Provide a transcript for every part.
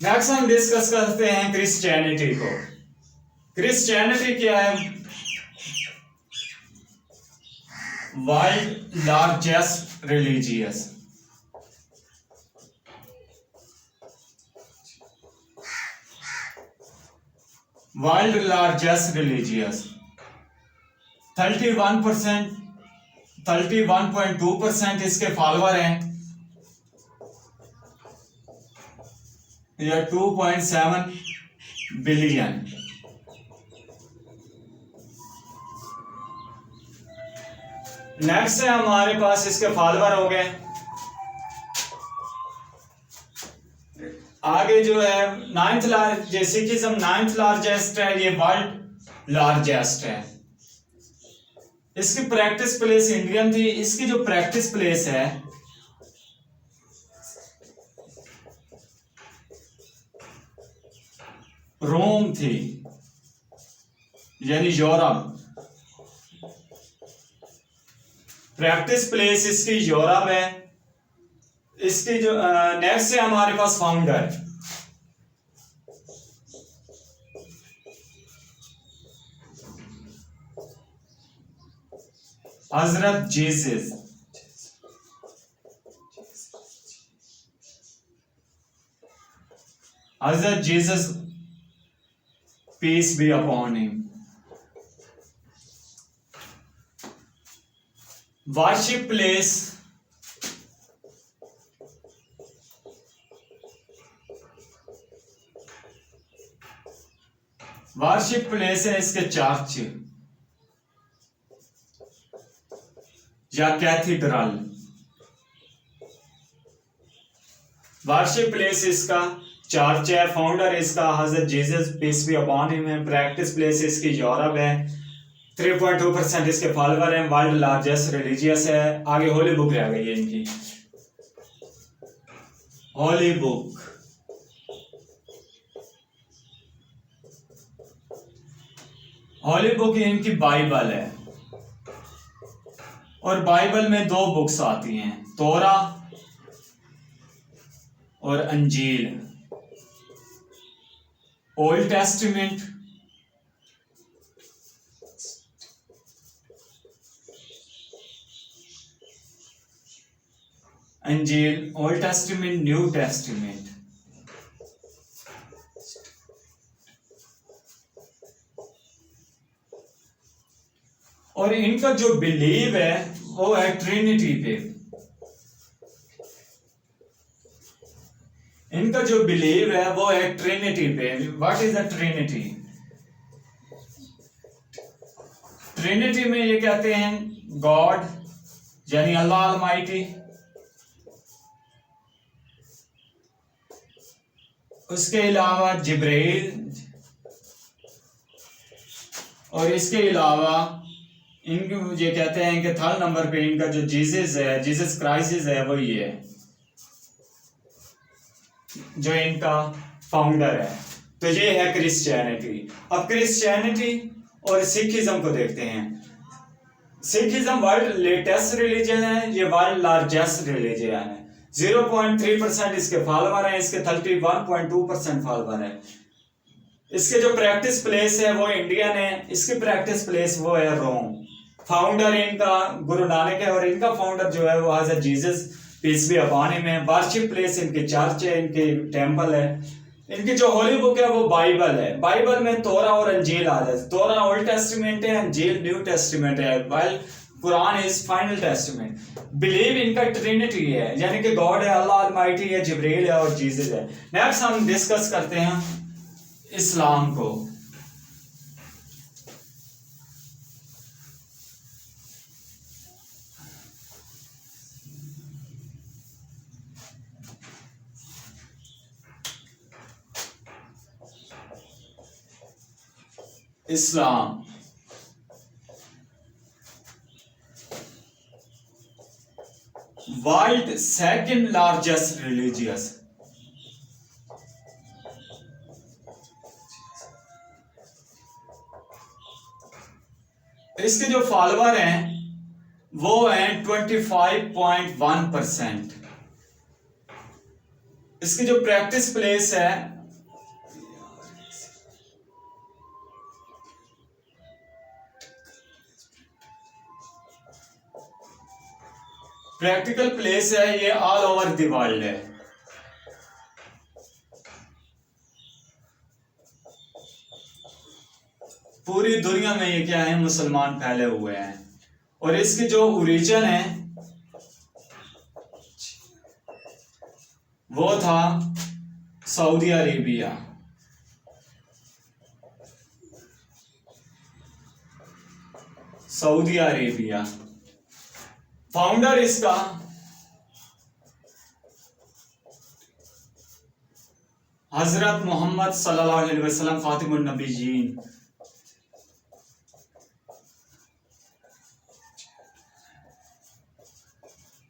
Next हम discuss करते हैं क्रिश्चियनिटी को। क्रिश्चियनिटी क्या है? World largest religious, world largest religious 31%, 31.2% इसके फॉलोअर हैं, या 2.7 बिलियन। नेक्स्ट है हमारे पास इसके फॉलोअर हो गए। आगे जो है सिखिज्म 9th लार्जेस्ट है, ये वर्ल्ड लार्जेस्ट है। इसकी प्रैक्टिस प्लेस इंडियन थी। इसकी जो प्रैक्टिस प्लेस है रोम थी, यानी यूरोप। प्रैक्टिस प्लेस इसकी यूरोप है। इसकी जो नेक्स्ट है हमारे पास फाउंडर, हजरत जीसस। हजरत Jesus peace be upon him. Worship place है इसके चर्च या कैथीड्रल। वर्शिप प्लेस इसका चर्च है। फाउंडर इसका हजरत Jesus peace be upon him है। प्रैक्टिस प्लेस इसकी यूरोप है। 3.2% इसके फॉलोअर हैं। वर्ल्ड लार्जेस्ट रिलीजियस है। आगे होली बुक रह गई है इनकी, होली बुक। होली बुक इनकी बाइबल है, और बाइबल में 2 बुक्स आती हैं, तोरा और अंजील। ओल्ड टेस्टामेंट, अंजील, ओल्ड टेस्टामेंट, न्यू टेस्टामेंट। और इनका जो बिलीव है वो है ट्रिनिटी पे। इनका जो बिलीव है वो है ट्रिनिटी पे। What is the Trinity? Trinity में ये कहते हैं गॉड यानी अल्लाह अलमाइटी, उसके अलावा जिब्राइल, और इसके अलावा इनके ये कहते हैं कि 3rd नंबर पे इनका जो जीसस है, जीसस क्राइस्ट है, वो ये है जो इनका फाउंडर है। तो ये है क्रिश्चियनिटी। अब क्रिश्चियनिटी और सिखिज्म को देखते हैं। सिखिज्म वर्ल्ड लेटेस्ट रिलीजन है, ये वर्ल्ड लार्जेस्ट रिलीजन है। 0.3% इसके फॉलोअर हैं। इसके 31.2% फॉलोअर है। इसके जो प्रैक्टिस प्लेस है वो इंडियन है। इसकी प्रैक्टिस प्लेस वो है रोम। फाउंडर इनका गुरु नानक है, और इनका फाउंडर जो है वो हजरत Jesus peace be upon him है। वर्शिप प्लेस इनके चर्च है, इनके टेंपल है। इनकी जो होली बुक है वो बाइबल है। बाइबल में तोरा और अंजील आ जाए। तोरा ओल्ड टेस्टामेंट है, अंजील न्यू टेस्टामेंट है, while Quran is final testament. Believe इनका ट्रिनिटी है, यानी कि गॉड है, अल्लाह अलमाइटी है, जिब्राइल है और जीसस है। नेक्स्ट हम डिस्कस करते हैं इस्लाम को। इस्लाम वर्ल्ड 2nd लार्जेस्ट रिलीजियस। इसके जो फॉलोअर हैं वो हैं 25.1%। इसकी जो प्रैक्टिस प्लेस है, प्रैक्टिकल प्लेस है, ये ऑल ओवर द वर्ल्ड है। पूरी दुनिया में ये क्या है, मुसलमान फैले हुए हैं। और इसकी जो ओरिजिन है वो था Saudi Arabia. Saudi Arabia. Founder इसका हजरत मोहम्मद सल्लल्लाहु अलैहि वसल्लम खातिमुन नबीयीन।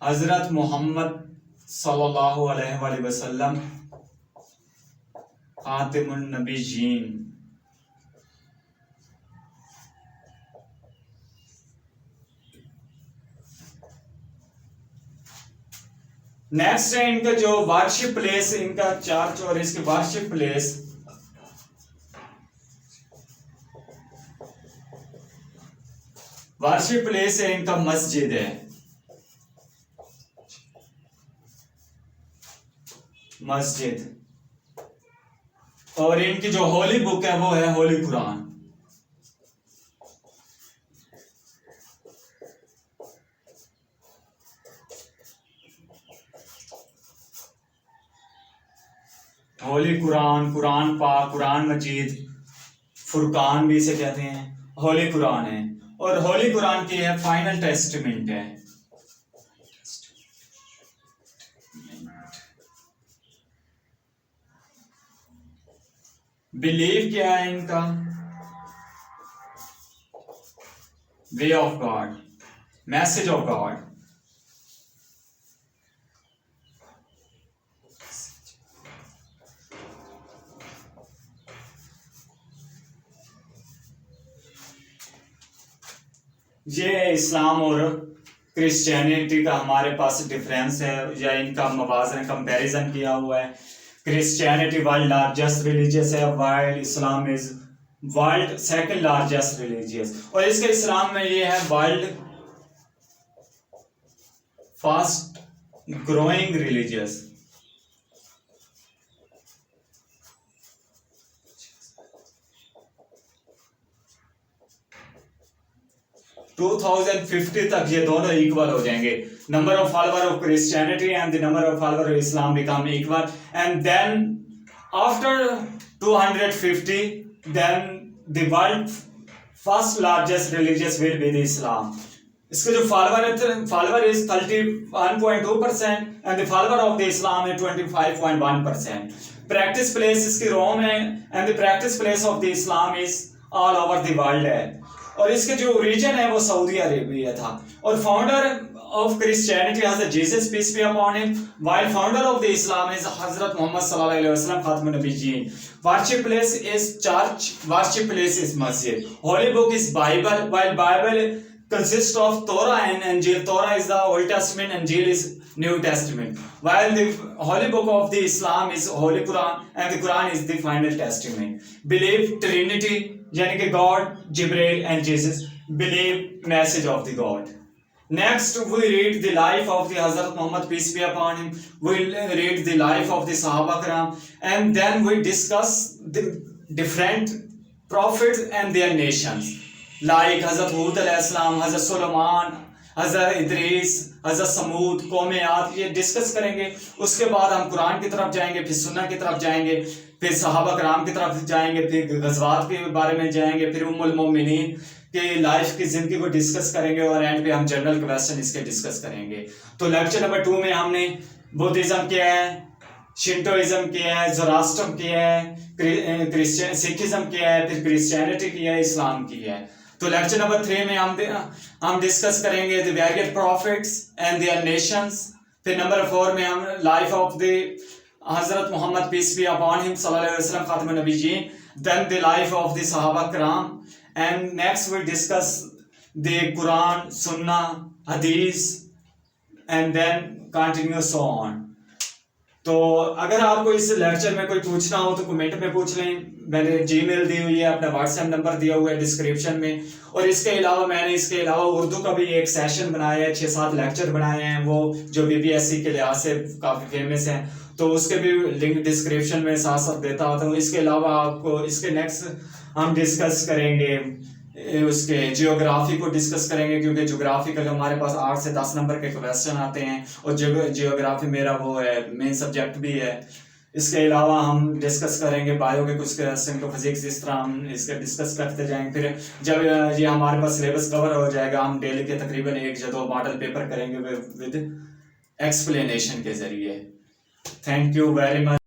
हजरत मोहम्मद सल्लल्लाहु अलैहि वसल्लम खातिमुन नबीयीन। नेक्स्ट है इनका जो वर्शिप प्लेस, इनका चर्च और इसकी वर्शिप प्लेस। वर्शिप प्लेस है इनका मस्जिद है, मस्जिद। और इनकी जो होली बुक है वो है होली कुरान। होली कुरान, कुरान पाक, कुरान मजीद, फुरकान भी इसे कहते हैं, होली कुरान है। और होली कुरान की है फाइनल टेस्टमेंट है। बिलीव क्या है इनका, way of God, message of God. ये इस्लाम और क्रिश्चियनिटी का हमारे पास डिफरेंस है, या इनका मवाज़न कंपैरिजन किया हुआ है। क्रिश्चियनिटी वर्ल्ड लार्जेस्ट रिलीजियस है, while Islam is world second largest religious. और इसके इस्लाम में ये है world fast growing religious. To 2050 तक ये दोनों इक्वल हो जाएंगे। Number of follower of Christianity and the number of follower of Islam become equal, and then after 250 then the world first largest religious will be the Islam. इसके जो follower is 31.2% and the follower of the इस्लाम है 25.1%। Practice place इसकी रोम है and the practice place of the Islam is all over the world है। और इसके जो origin है वो सऊदी अरेबिया था। और फाउंडर ऑफ क्रिश्चियनिटी हज़रत Jesus peace be upon him, while founder of the Islam is हजरत मोहम्मद सल्लल्लाहु अलैहि वसल्लम खातिमुन नबीयीन। Worship place is church, worship place is मस्जिद। Holy book is Bible, while Bible consists of Torah and Injil. Torah is the Old Testament, Injil is New Testament. While the Holy Book of the Islam is Holy Quran and the Quran is the final testament. Believe Trinity, यानी कि God, Jibril and Jesus. Believe message of the God. Next we read the life of the Hazrat Muhammad peace be upon him. We'll read the life of the Sahaba Karam, and then we discuss the different prophets and their nations. Like हज़रत हूद अलैहिस्सलाम, हज़रत सुलेमान, हज़रत इदरीस, हज़रत समूद, कौम आद, ये discuss करेंगे। उसके बाद हम कुरान की तरफ जाएंगे, फिर सुन्नत की तरफ जाएंगे, फिर सहाबा कराम की तरफ जाएंगे, फिर गज़वात के बारे में जाएंगे, फिर उम्मुल मोमिनीन के लाइफ की ज़िंदगी को डिस्कस करेंगे, और एंड पे हम जनरल क्वेश्चन इसके डिस्कस करेंगे। तो लेक्चर नंबर 2 में हमने बुद्धिज़्म किया है, शिंटोइज्म किया है, ज़ोरास्ट्रिज्म किया है, सिखिज्म किया है, फिर क्रिश्चियनिटी किया है, इस्लाम किया है। तो लेक्चर नंबर 3 में हम डिस्कस करेंगे the various prophets and their nations. फिर नंबर 4 में हम लाइफ ऑफ द हजरत Muhammad peace be upon him सल्लल्लाहु अलैहि वसल्लम खातिमुन नबीयीन, then the life of the सहाबा कराम, and next we discuss the Quran, सुन्ना, हदीस, and then continue so on. तो अगर आपको इस लेक्चर में कोई पूछना हो तो कमेंट में पूछ लें। मैंने जीमेल दी हुई है, अपना व्हाट्सएप नंबर दिया हुआ है डिस्क्रिप्शन में। और इसके अलावा मैंने इसके अलावा उर्दू का भी एक सेशन बनाया है, 6-7 लेक्चर बनाए हैं, वो जो बीपीएससी के लिहाज से काफ़ी फेमस हैं, तो उसके भी लिंक डिस्क्रिप्शन में साथ साथ देता होता हूँ। इसके अलावा आपको इसके नेक्स्ट हम डिस्कस करेंगे उसके जियोग्राफी को डिस्कस करेंगे, क्योंकि ज्योग्राफी का हमारे पास 8 से 10 नंबर के क्वेश्चन आते हैं और जियोग्राफी मेरा वो है मेन सब्जेक्ट भी है। इसके अलावा हम डिस्कस करेंगे बायो के कुछ क्वेश्चन को, फिजिक्स, इस तरह हम इसके डिस्कस करते जाएंगे। फिर जब ये हमारे पास सिलेबस कवर हो जाएगा, हम डेली के तकरीबन 1 या 2 मॉडल पेपर करेंगे विद एक्सप्लेनेशन के जरिए। Thank you very much.